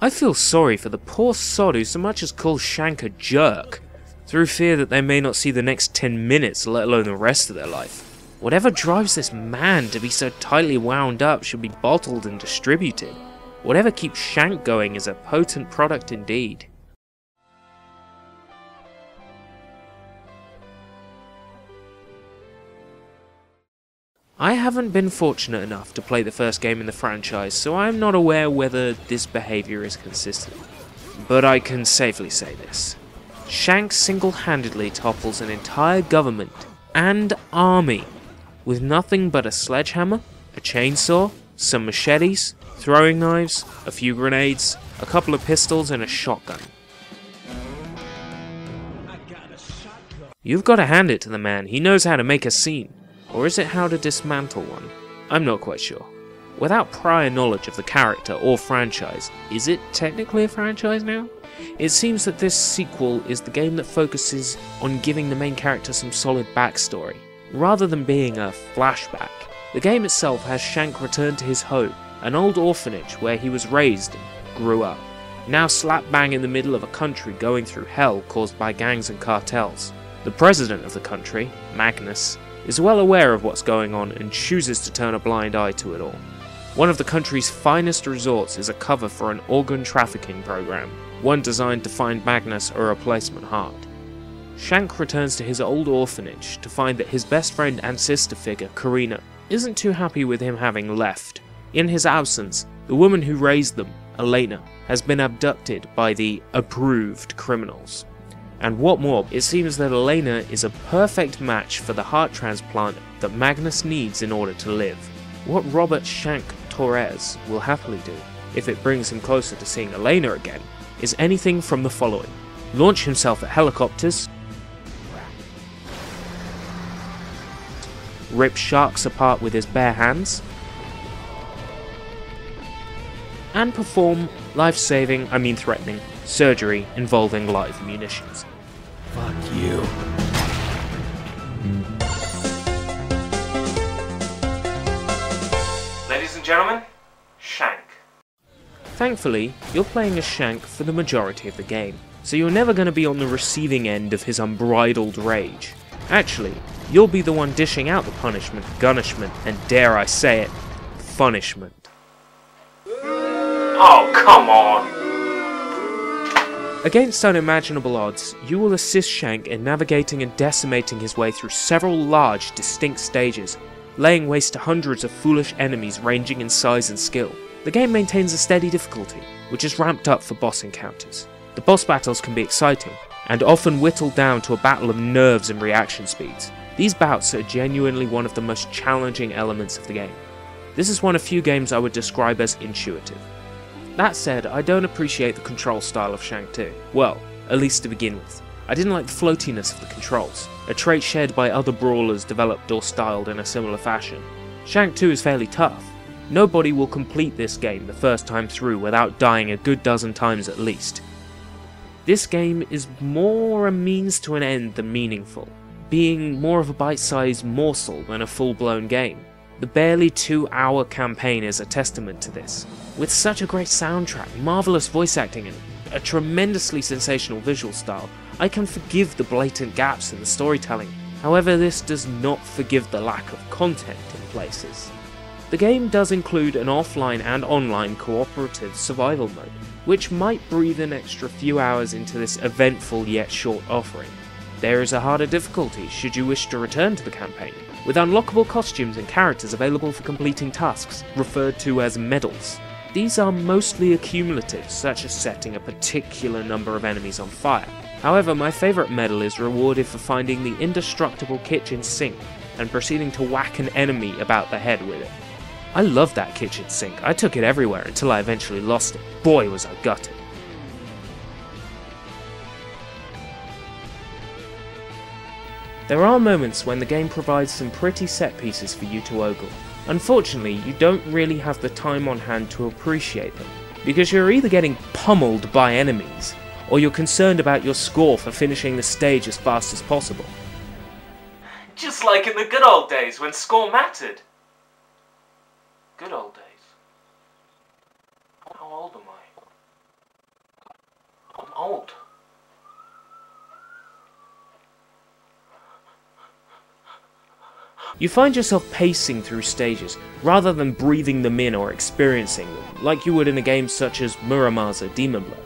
I feel sorry for the poor sod who so much as calls Shank a jerk, through fear that they may not see the next 10 minutes, let alone the rest of their life. Whatever drives this man to be so tightly wound up should be bottled and distributed. Whatever keeps Shank going is a potent product indeed. I haven't been fortunate enough to play the first game in the franchise, so I am not aware whether this behaviour is consistent. But I can safely say this. Shank single-handedly topples an entire government and army with nothing but a sledgehammer, a chainsaw, some machetes, throwing knives, a few grenades, a couple of pistols and a shotgun. You've got to hand it to the man, he knows how to make a scene. Or is it how to dismantle one? I'm not quite sure. Without prior knowledge of the character or franchise, is it technically a franchise now? It seems that this sequel is the game that focuses on giving the main character some solid backstory, rather than being a flashback. The game itself has Shank return to his home, an old orphanage where he was raised and grew up, now slap bang in the middle of a country going through hell caused by gangs and cartels. The president of the country, Magnus, is well aware of what's going on and chooses to turn a blind eye to it all. One of the country's finest resorts is a cover for an organ trafficking program, one designed to find Magnus a replacement heart. Shank returns to his old orphanage to find that his best friend and sister figure, Karina, isn't too happy with him having left. In his absence, the woman who raised them, Elena, has been abducted by the approved criminals. And what more, it seems that Elena is a perfect match for the heart transplant that Magnus needs in order to live. What Robert Shank Torres will happily do, if it brings him closer to seeing Elena again, is anything from the following. Launch himself at helicopters, rip sharks apart with his bare hands, and perform life-saving, threatening, surgery involving live munitions. Fuck you. Ladies and gentlemen, Shank. Thankfully, you're playing as Shank for the majority of the game, so you're never going to be on the receiving end of his unbridled rage. Actually, you'll be the one dishing out the punishment, gunishment, and dare I say it, funishment. Oh, come on! Against unimaginable odds, you will assist Shank in navigating and decimating his way through several large, distinct stages, laying waste to hundreds of foolish enemies ranging in size and skill. The game maintains a steady difficulty, which is ramped up for boss encounters. The boss battles can be exciting, and often whittled down to a battle of nerves and reaction speeds. These bouts are genuinely one of the most challenging elements of the game. This is one of few games I would describe as intuitive. That said, I don't appreciate the control style of Shank 2. Well, at least to begin with. I didn't like the floatiness of the controls, a trait shared by other brawlers developed or styled in a similar fashion. Shank 2 is fairly tough. Nobody will complete this game the first time through without dying a good dozen times at least. This game is more a means to an end than meaningful, being more of a bite-sized morsel than a full-blown game. The barely 2-hour campaign is a testament to this. With such a great soundtrack, marvellous voice acting, and a tremendously sensational visual style, I can forgive the blatant gaps in the storytelling. However, this does not forgive the lack of content in places. The game does include an offline and online cooperative survival mode, which might breathe an extra few hours into this eventful yet short offering. There is a harder difficulty should you wish to return to the campaign, with unlockable costumes and characters available for completing tasks, referred to as medals. These are mostly accumulative, such as setting a particular number of enemies on fire. However, my favourite medal is rewarded for finding the indestructible kitchen sink and proceeding to whack an enemy about the head with it. I love that kitchen sink, I took it everywhere until I eventually lost it. Boy was I gutted. There are moments when the game provides some pretty set pieces for you to ogle. Unfortunately, you don't really have the time on hand to appreciate them, because you're either getting pummeled by enemies, or you're concerned about your score for finishing the stage as fast as possible. Just like in the good old days when score mattered. Good old days. How old am I? old. You find yourself pacing through stages, rather than breathing them in or experiencing them, like you would in a game such as Muramasa Demon Blood.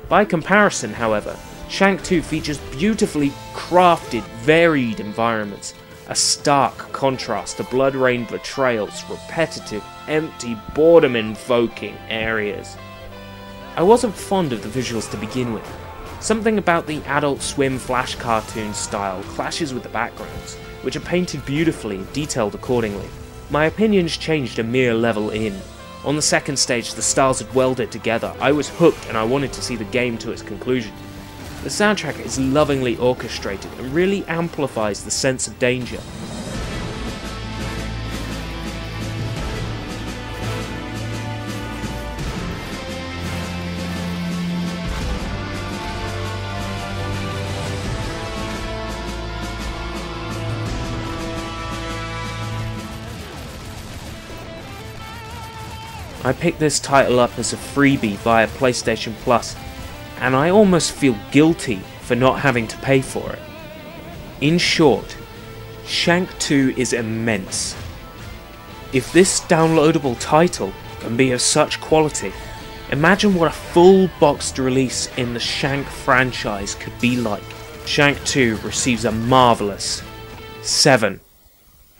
By comparison, however, Shank 2 features beautifully crafted, varied environments, a stark contrast to Bloodrayne Betrayal's repetitive, empty, boredom-invoking areas. I wasn't fond of the visuals to begin with. Something about the Adult Swim Flash cartoon style clashes with the backgrounds, which are painted beautifully and detailed accordingly. My opinions changed a mere level in. On the second stage, the styles had welded together. I was hooked and I wanted to see the game to its conclusion. The soundtrack is lovingly orchestrated and really amplifies the sense of danger. I picked this title up as a freebie via PlayStation Plus, and I almost feel guilty for not having to pay for it. In short, Shank 2 is immense. If this downloadable title can be of such quality, imagine what a full boxed release in the Shank franchise could be like. Shank 2 receives a marvellous 7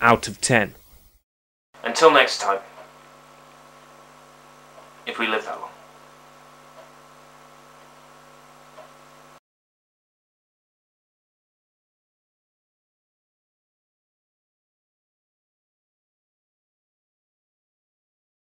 out of 10. Until next time. If we live that long.